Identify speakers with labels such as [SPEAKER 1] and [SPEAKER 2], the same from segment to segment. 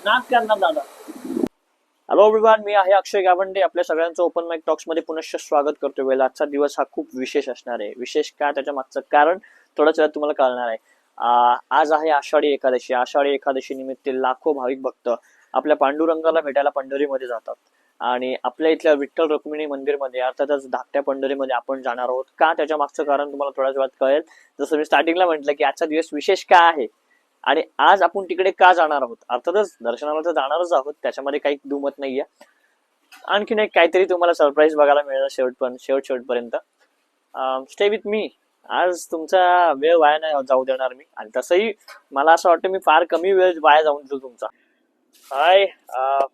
[SPEAKER 1] नाच करणार दादा. हॅलो एव्हरीवन, मी आहे अक्षय गावंडे. आपल्या सगळ्यांचं ओपन माइक टॉक्स मध्ये पुनश्च स्वागत करतोय. वेळेला आजचा दिवस हा खूप विशेष असणार आहे. विशेष काय, त्याच्या मागचं कारण थोड्याच वेळात तुम्हाला कळणार आहे. आज आहे आषाढी एकादशी. आषाढी एकादशी निमित्त लाखो भाविक भक्त आपल्या पांडुरंगाला भेटायला पंढरीमध्ये जातात. आणि आपल्या इथल्या विठ्ठल रुक्मिणी मंदिरमध्ये, अर्थातच धाकट्या पंढरीमध्ये आपण जाणार आहोत. का, त्याच्या मागचं कारण तुम्हाला थोड्याच वेळात कळेल. जसं मी स्टार्टिंगला म्हटलं की आजचा दिवस विशेष काय आहे आणि आज आपण तिकडे का जाणार आहोत. अर्थातच दर्शनाला तर जाणारच आहोत, त्याच्यामध्ये काही दुमत नाहीये. आणखीन एक काहीतरी तुम्हाला सरप्राईज बघायला मिळेल शेवटपर्यंत. Stay with me. आज तुमचा वेळ वाया नाही जाऊ देणार मी. आणि तसंही मला असं वाटतं मी फार कमी वेळ वाया जाऊन देतो तुमचा. हाय,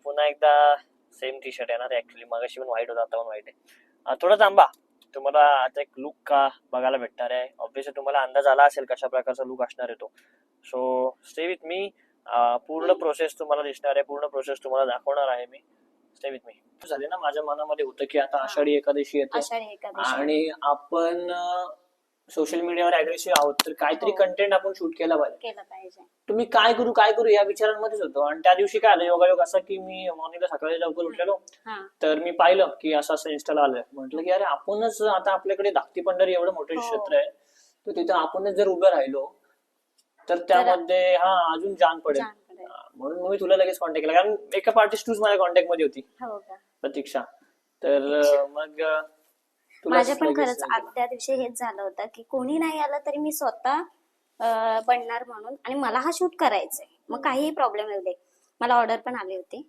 [SPEAKER 1] पुन्हा एकदा सेम टी शर्ट येणार. ऍक्च्युली मगाशी पण व्हाईट होता, आता पण व्हाईट आहे. थोडा थांबा, तुम्हाला आता एक लुक का बघायला भेटणार आहे. ऑब्व्हियसली तुम्हाला अंदाज आला असेल कशा प्रकारचा लुक असणार आहे तो. So stay with me. पूर्ण प्रोसेस तुम्हाला दिसणार आहे, पूर्ण प्रोसेस तुम्हाला दाखवणार आहे मी. Stay with me. झाले ना, माझ्या मनामध्ये होतं की आता आषाढी एकादशी येते आणि आपण सोशल मीडियावर अग्रेसिव्ह आहोत, तर काहीतरी कंटेंट आपण शूट केला पाहिजे. तुम्ही काय करू या विचारांमध्येच होतो. आणि त्या दिवशी काय आलं, योगायोग असा की मी मॉर्निंगला सकाळी लवकर उठलेलो, तर मी पाहिलं की असं असं इन्स्टाला आलंय. म्हटलं की अरे आपणच आता आपल्याकडे धाकटी पंढरी एवढं मोठं क्षेत्र आहे, तर तिथं आपणच जर उभं राहिलो तर त्यामध्ये अजून जान पडेल. म्हणून मी तुला लगेच कॉन्टॅक्ट केला, कारण मेकअप आर्टिस्ट तूच माझ्या कॉन्टॅक्ट मध्ये होती, प्रतीक्षा. तर मग
[SPEAKER 2] माझ्या पण खरंच आदल्या दिवशी हेच झालं होतं की कोणी नाही आलं तरी मी स्वतः बनणार म्हणून, आणि मला हा शूट करायचंय. मग काहीही प्रॉब्लेम येऊ दे. मला ऑर्डर पण आली होती,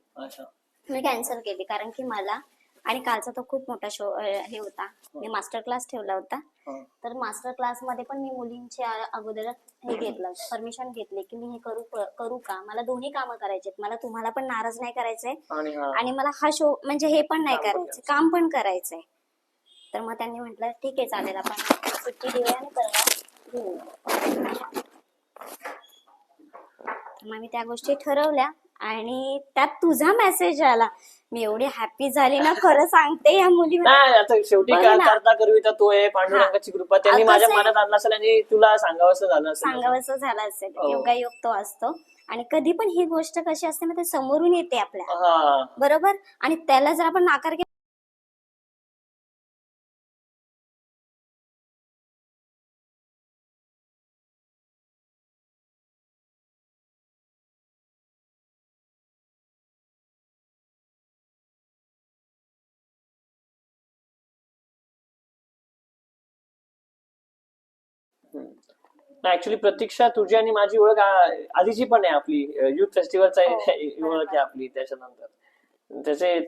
[SPEAKER 2] मी कॅन्सल केली कारण की मला, आणि कालचा तो खूप मोठा शो हे होता, मी मास्टर क्लास ठेवला होता. तर मास्टर क्लास मध्ये पण मी मुलींचे अगोदर हे घेतलं, परमिशन घेतली की मी हे करू का. मला दोन्ही कामं करायचे, मला तुम्हाला पण नाराज नाही करायचंय आणि मला हा शो म्हणजे हे पण नाही करायचं, काम पण करायचंय. तर मग त्यांनी म्हटलं ठीक आहे चालेल, आपण सुट्टी देऊया आणि परवा घेऊया. मग मी त्या गोष्टी ठरवल्या आणि त्यात तुझा मेसेज आला. मी एवढी हॅपी झाली ना, खरं सांगते. या मुली
[SPEAKER 1] आता शेवटी काय करता करविता तो आहे, पांडुरंगाची कृपा त्यांनी माझ्या मनात आणला असेल आणि तुला सांगावंसं
[SPEAKER 2] झालं असेल. योगायोग तो असतो. आणि कधी पण ही गोष्ट कशी असते ना, ते समोरून येते आपल्या बरोबर, आणि त्याला जर आपण नाकार केला
[SPEAKER 1] ऍक्च्युली प्रतीक्षा, तुझी आणि माझी ओळख आधीची पण आहे, आपली युथ फेस्टिवलचा ओळख आहे आपली. त्याच्यानंतर त्याचे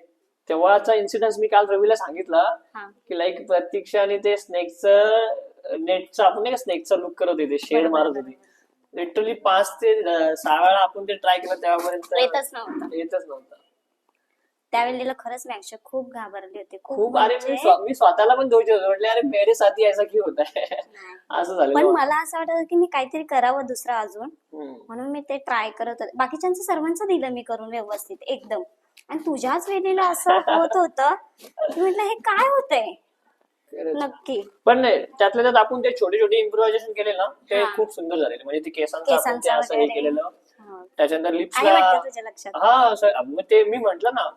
[SPEAKER 1] तेव्हाचा इन्सिडेंट मी काल रवीला सांगितला की लाईक प्रतीक्षा आणि ते नेटचं आपण नाही का स्नेकचा लुक करत होते, शेड मारत होती. लिटरली 5 ते 6 वेळा आपण ते ट्राय केलं, तेव्हापर्यंत येतच नव्हतं.
[SPEAKER 2] त्यावेळेला खरंच मी अक्षय खूप घाबरले होते,
[SPEAKER 1] खूप. अरे मी स्वतःला पण दोषी होतो, म्हटलं अरे मेरे साथी ऐसा क्यों होता है, असं झालं.
[SPEAKER 2] पण मला असं वाटत की मी काहीतरी करावं दुसरं अजून, म्हणून मी ते ट्राय करत होते. बाकीच्यांचं सर्वांचं दिलं मी करून व्यवस्थित एकदम, आणि तुझ्याच वेळेला असं होत होतं की म्हटलं हे काय होतंय नक्की.
[SPEAKER 1] पण नाही, त्यातल्या त्यात आपण ते छोटे छोटे इम्प्रोव्हायझेशन केले ना, ते खूप सुंदर झालेले. म्हणजे ते केसांचं असं हे केलेलं, त्याच्यानंतर लिप्सला. मग ते मी म्हंटल ना,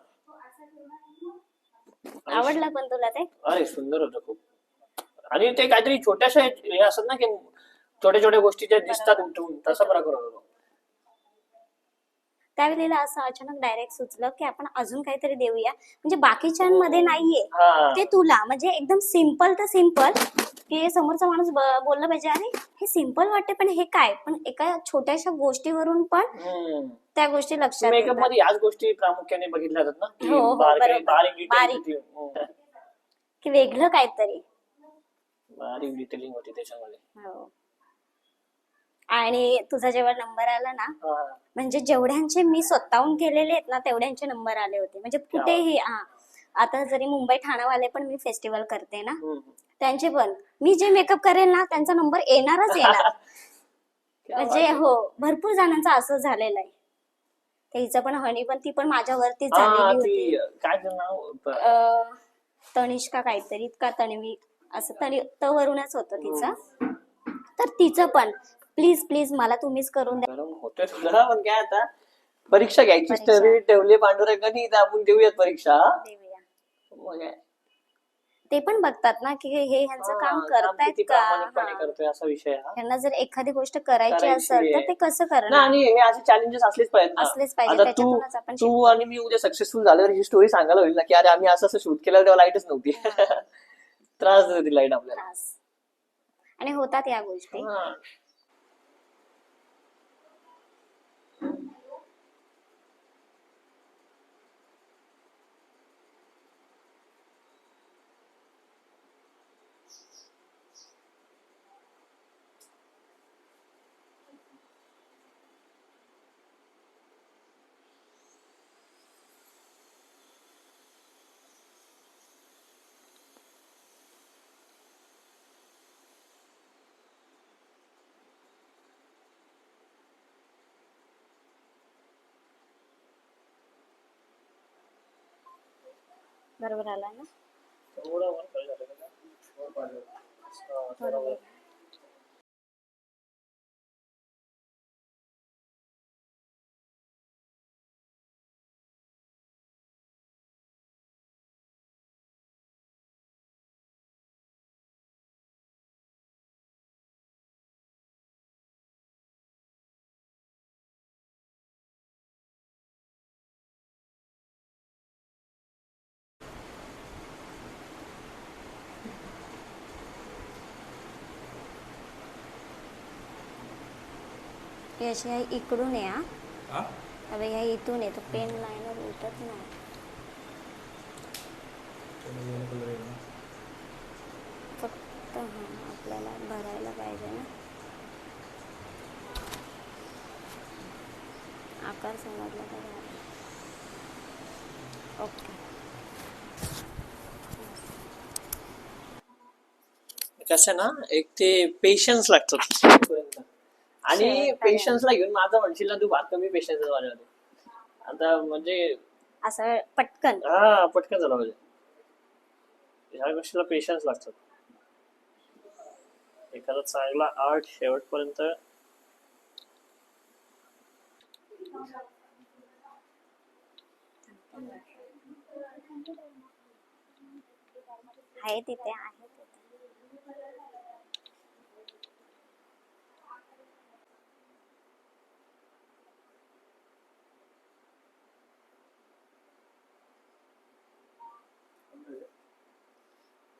[SPEAKER 2] आवडलं पण तुला ते.
[SPEAKER 1] अरे सुंदर होतं खूप. आणि ते काहीतरी छोट्याशा हे असत ना की छोट्या छोट्या गोष्टी ज्या दिसतात उठून, तसा प्रकार होतो.
[SPEAKER 2] त्यावेळेला असं अचानक डायरेक्ट सुचलं की आपण अजून काहीतरी देऊया, म्हणजे बाकीच्यांमध्ये नाहीये ते तुला, म्हणजे एकदम सिम्पल तर सिम्पल की समोरचा माणूस बोलला पाहिजे अरे हे सिम्पल वाटते पण हे काय, पण एका छोट्याशा गोष्टीवरून पण त्या गोष्टी लक्षात.
[SPEAKER 1] मेकअप मध्ये याच गोष्टी प्रामुख्याने बघितल्या जातात ना,
[SPEAKER 2] बारीक की वेगळं काहीतरी
[SPEAKER 1] बारीक डिटेलिंग होती त्याच्यामध्ये.
[SPEAKER 2] आणि तुझा जेव्हा नंबर आला ना, म्हणजे जेवढ्यांचे मी स्वतःहून केलेले आहेत ना तेवढ्यांचे नंबर आले होते. म्हणजे कुठेही आता जरी मुंबई ठाणावाले पण मी फेस्टिवल करते ना, त्यांचे पण मी जे मेकअप करेल ना त्यांचा नंबर येणारच येणार. म्हणजे भरपूर जणांचं असं झालेलं आहे. तिचं पण हनी पण, ती पण माझ्यावरतीच झालेली होती.
[SPEAKER 1] काय नाव,
[SPEAKER 2] तनिष्का काहीतरी का तन्वी असं वरूनच होतं तिचं. तर तिचं पण प्लीज मला तुम्हीच करून द्या.
[SPEAKER 1] होतोय तुला पण काय आता परीक्षा घ्यायचीच
[SPEAKER 2] परीक्षा.
[SPEAKER 1] ठेवली पांडुरंगाने, तर आपण देऊयात परीक्षा हा?
[SPEAKER 2] देऊया.
[SPEAKER 1] मग काय?
[SPEAKER 2] ते पण बघतात ना की हे ह्यांचं
[SPEAKER 1] हा,
[SPEAKER 2] काम
[SPEAKER 1] काम
[SPEAKER 2] करतायत
[SPEAKER 1] किती
[SPEAKER 2] का.
[SPEAKER 1] प्रामाणिकपणे
[SPEAKER 2] हा.
[SPEAKER 1] करतोय असा विषय हा.
[SPEAKER 2] त्यांना जर एखादी गोष्ट करायची
[SPEAKER 1] करायची
[SPEAKER 2] असेल तर
[SPEAKER 1] आहे
[SPEAKER 2] ते कसं
[SPEAKER 1] ना,
[SPEAKER 2] करणार.
[SPEAKER 1] आणि हे असे चॅलेंजेस असलेच पाहिजेत ना.
[SPEAKER 2] असलेच पाहिजे,
[SPEAKER 1] आता तू
[SPEAKER 2] त्याच्यातूनच आपण
[SPEAKER 1] तू
[SPEAKER 2] शिकतो.
[SPEAKER 1] आणि मी उद्या सक्सेसफुल झाल्यावर ही स्टोरी सांगायला होईल ना, की अरे आम्ही असं असं शूट केलं तेव्हा लाईटच नव्हती. त्रास देते लाईट आपल्याला.
[SPEAKER 2] त्रास. आणि होतात या गोष्टी.
[SPEAKER 1] हा.
[SPEAKER 2] बरोबर आला ना.
[SPEAKER 1] थोडं वर खाली झालं का? हा, थोडं वर.
[SPEAKER 2] हे अशी आहे इकडून आहे हा.
[SPEAKER 3] हा?
[SPEAKER 2] अबे ह्या इथून आहे, तो पेन लाईनर उलटत नाही.
[SPEAKER 3] त्याला yellow color आहे ना.
[SPEAKER 2] फक्त हा आपल्याला भरायला पाहिजे ना. आकार समजला तर झालं. ओके.
[SPEAKER 1] कसं ना, एक ते पेशन्स लागतात आणि
[SPEAKER 2] शेवटपर्यंत.
[SPEAKER 1] पेशन्सला घेऊन माझं म्हणशील ना, तू भात कमी पेशन्स माझ्यामध्ये. आता म्हणजे
[SPEAKER 2] असं पटकन.
[SPEAKER 1] हा, पटकन झाला पाहिजे. ह्या गोष्टीला पेशन्स लागतात. एखादा चांगला आर्ट शेवटपर्यंत
[SPEAKER 2] आहे तिथे आहे तिथे.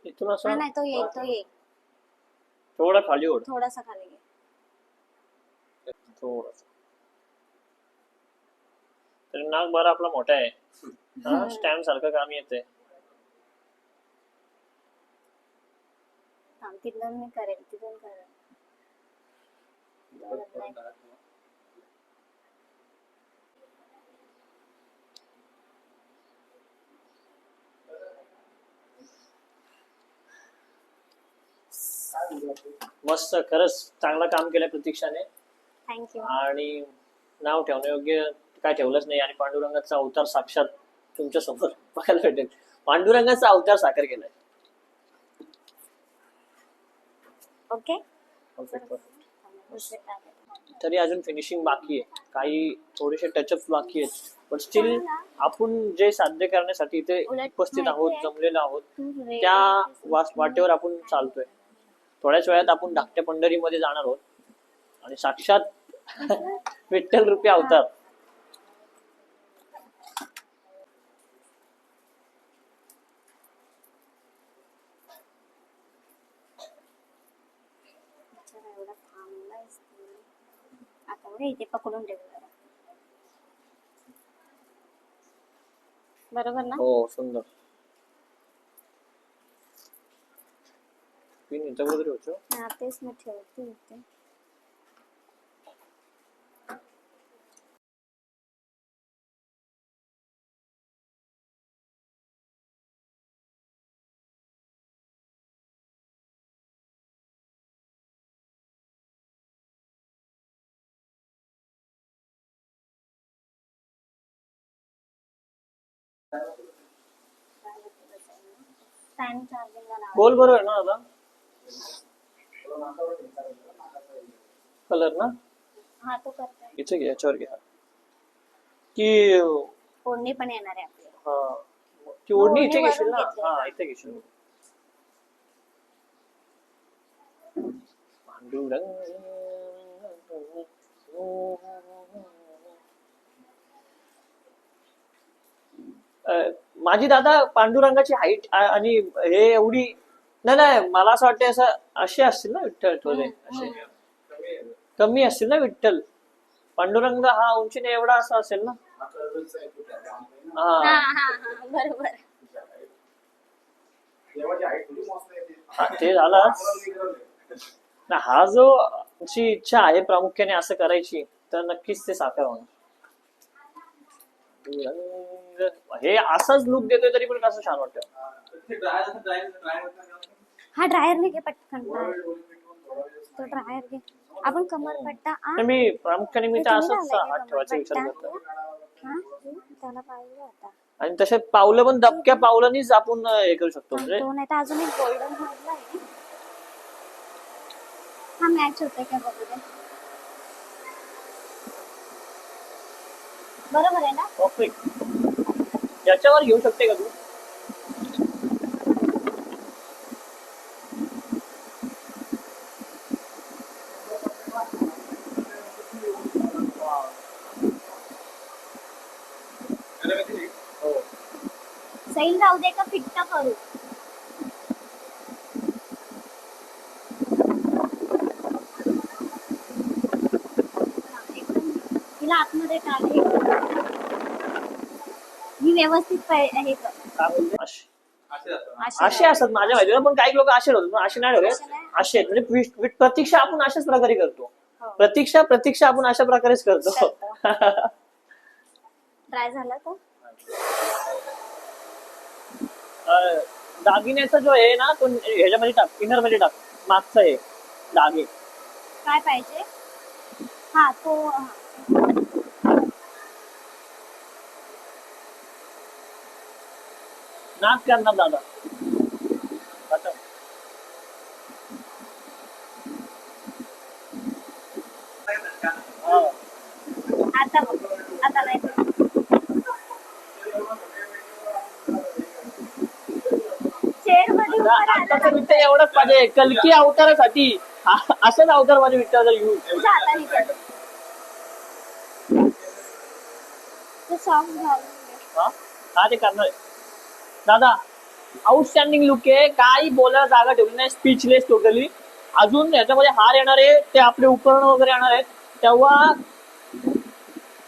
[SPEAKER 1] इथून
[SPEAKER 2] हा
[SPEAKER 1] असं
[SPEAKER 2] नाही, तो येईल तो येईल.
[SPEAKER 1] थोडं खाली ओढ.
[SPEAKER 2] थोडासा खाली घे.
[SPEAKER 1] थोडस. तरी नाक बरा आपला मोठा आहे. हा, स्टॅम्प सारखं काम येते.
[SPEAKER 2] थांब, तिथून मी करेल, तिथून करेल.
[SPEAKER 1] मस्त, खरंच चांगलं काम केलं प्रतीक्षाने.
[SPEAKER 2] थँक्यू.
[SPEAKER 1] आणि नाव ठेवण्यायोग्य काय ठेवलंच नाही, आणि पांडुरंगाचा अवतार साक्षात तुमच्या समोर बघायला भेटेल. पांडुरंगाचा अवतार साकार केलाय.
[SPEAKER 2] ओके.
[SPEAKER 1] तरी अजून फिनिशिंग बाकी आहे, काही थोडेसे टचअप बाकी आहेत, पण स्टील आपण जे साध्य करण्यासाठी इथे उपस्थित आहोत, जमलेलो आहोत, त्या वाटेवर आपण चालतोय. थोड्याच वेळात आपण धाकट्या पंढरीमध्ये जाणार आहोत आणि साक्षात विठ्ठल रूपी अवतार.
[SPEAKER 2] एवढा थांबलायस तू. आता बघ इथे पकडून ठेव जरा. बरोबर ना.
[SPEAKER 1] हो, सुंदर. पिन इथं कुठेतरी होतो.
[SPEAKER 2] हा, तेच मी ठेवते इथे. फॅन चार्जिंगला लावा.
[SPEAKER 1] गोल बरोबर ना आता कलर ना.
[SPEAKER 2] हा, तो करते.
[SPEAKER 1] इथे घे, याच्यावर घ्या. की
[SPEAKER 2] फोडणी पण येणार आहे आपली.
[SPEAKER 1] हा, ती ओढणी इथे
[SPEAKER 2] ओढणी
[SPEAKER 1] घेशील ना?
[SPEAKER 2] वरून घेतली.
[SPEAKER 1] हा, इथे घेशील. माझी दादा पांडुरंगाची हाईट आणि हे एवढी नाही नाही, मला असं वाटतं असं असे असतील ना विठ्ठल थोडे असे कमी असतील ना विठ्ठल. पांडुरंग हा उंचीने एवढा असा असेल ना.
[SPEAKER 2] हा
[SPEAKER 1] हा
[SPEAKER 2] हा हा बरोबर.
[SPEAKER 1] हा, ते झालाच ना. हा जो ची इच्छा आहे प्रामुख्याने असं करायची तर नक्कीच ते साकार होणार. हे असाच लुक देतोय तरी पण कसं छान वाटतं.
[SPEAKER 2] हा ड्रायर घे पटकन. तो ड्रायर घे. आपण कमरपट्टा
[SPEAKER 1] तर मी प्रामुख्याने मी
[SPEAKER 2] हे
[SPEAKER 1] तर
[SPEAKER 2] तुम्ही
[SPEAKER 1] असंच
[SPEAKER 2] लावलाय
[SPEAKER 1] हात
[SPEAKER 2] का
[SPEAKER 1] ठेवायचा विचार
[SPEAKER 2] कमरपट्टा?
[SPEAKER 1] करतो.
[SPEAKER 2] हा त्याला पाहिजे होता.
[SPEAKER 1] आणि तसे पावलं पण दबक्या पावलांनीच आपण हे करू शकतो म्हणजे.
[SPEAKER 2] तो नाही तर अजून एक गोल्डन मधला आहे. हा मॅच होतोय का बघू दे. बरोबर आहे ना?
[SPEAKER 1] परफेक्ट. याच्यावर घेऊ शकते का तू? हो.
[SPEAKER 2] सैल राहू दे का फिट्ट करू? तिला आतमध्ये टाक. ही व्यवस्थित हे कर.
[SPEAKER 1] काय बोलते? अशी.
[SPEAKER 2] अशी
[SPEAKER 1] असे असतात माझ्या माहितीला, पण काही लोक असे होतात, पण असे नाही
[SPEAKER 2] असे
[SPEAKER 1] होत.
[SPEAKER 2] नाही.
[SPEAKER 1] असे आहेत. म्हणजे प्रतीक्षा आपण अशाच प्रकारे करतो.
[SPEAKER 2] हो.
[SPEAKER 1] प्रतीक्षा आपण अशा प्रकारेच करतो.
[SPEAKER 2] ट्राय झाला तो?
[SPEAKER 1] दागिन्याचा जो आहे ना तो ह्याच्यामध्ये टाक, इनर मध्ये टाक. मागचा आहे दागे.
[SPEAKER 2] काय पाहिजे? हा तो हा.
[SPEAKER 1] नाच करणार दादा. आता हा.
[SPEAKER 2] आता बघ. आता नाही. चेअर मध्ये उभं
[SPEAKER 1] आताचं
[SPEAKER 2] राहिलं
[SPEAKER 1] विठ्ठल एवढंच पाहिजे कलकी अवतारासाठी. असेच अवतार माझ्या विठ्ठलाचा यूज.
[SPEAKER 2] तुझ्या हाताने कर. ते सॉक्स घालून घे.
[SPEAKER 1] हा ते करणार आहे. दादा आउटस्टँडिंग लुक आहे, काही बोलायला जागा ठेवली नाही, स्पीचलेस टोटली. अजून याच्यामध्ये हार येणार आहे, ते आपले उपकरण वगैरे येणार आहेत, तेव्हा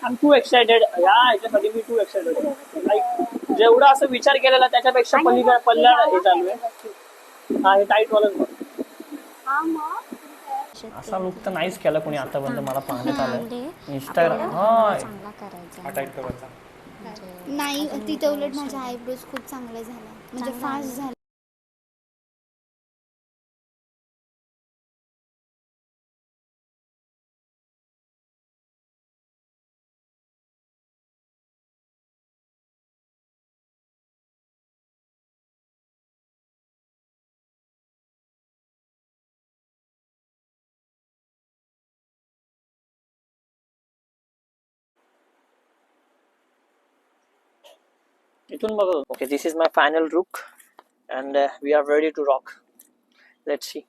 [SPEAKER 1] आय एम टू एक्सायटेड. ह्याच्यासाठी मी टू एक्सायटेड. लाईक जेवढा असं विचार केलेला त्याच्यापेक्षा
[SPEAKER 2] आणि बघ,
[SPEAKER 1] पल्ल्या
[SPEAKER 2] हे
[SPEAKER 1] हे चालू आहे.
[SPEAKER 2] व्यवस्थित.
[SPEAKER 1] हा हे टाईट वाला
[SPEAKER 2] हा मग
[SPEAKER 1] असा लुक तर नाहीच केला कोणी आतापर्यंत मला पाहण्यात आलं. इंस्टाग्राम
[SPEAKER 2] चांगला करायचा.
[SPEAKER 3] टाईट करायचा.
[SPEAKER 4] नाही तिथं उलट माझ्या आयब्रोज खूप चांगले झाला म्हणजे फास्ट झाला.
[SPEAKER 1] इथून बघ. Okay, this is my final look and we are ready to rock. Let's see.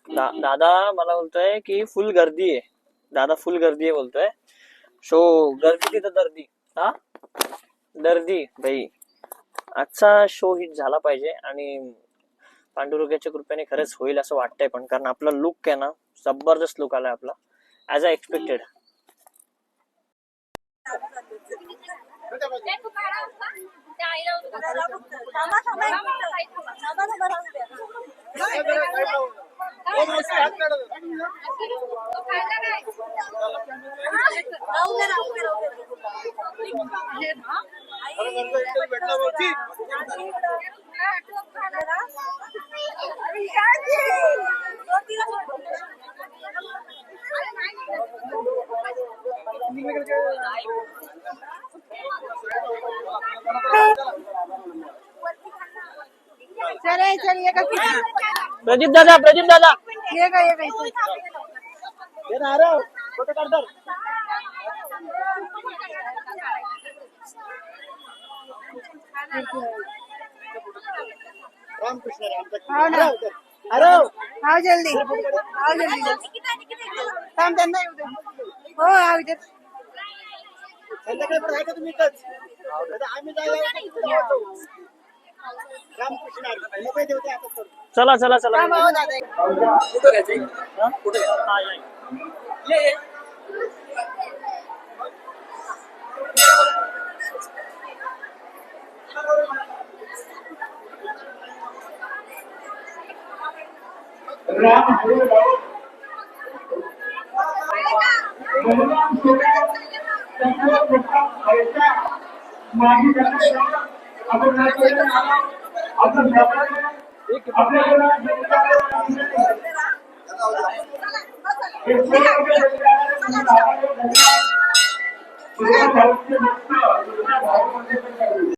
[SPEAKER 1] दादा मला बोलतोय की फुल गर्दी आहे. दादा फुल गर्दी आहे बोलतोय. शो गर्दी तिथं दर्दी. हा दर्दी भाई. आजचा शो हिट झाला पाहिजे आणि पांडुरंगाच्या कृपेने खरंच होईल असं वाटतंय. पण कारण आपला लुक आहे ना, जबरदस्त लुक आलाय आपला, ऍज आय एक्सपेक्टेड. प्रदीप दादा
[SPEAKER 5] ये का
[SPEAKER 1] फोटो काढतात.
[SPEAKER 5] आओ जल्दी थांब त्यांना येऊ दे. हो आओ इधर
[SPEAKER 1] चला चला चला
[SPEAKER 5] थांब आओ दादा
[SPEAKER 1] हा? हा, या.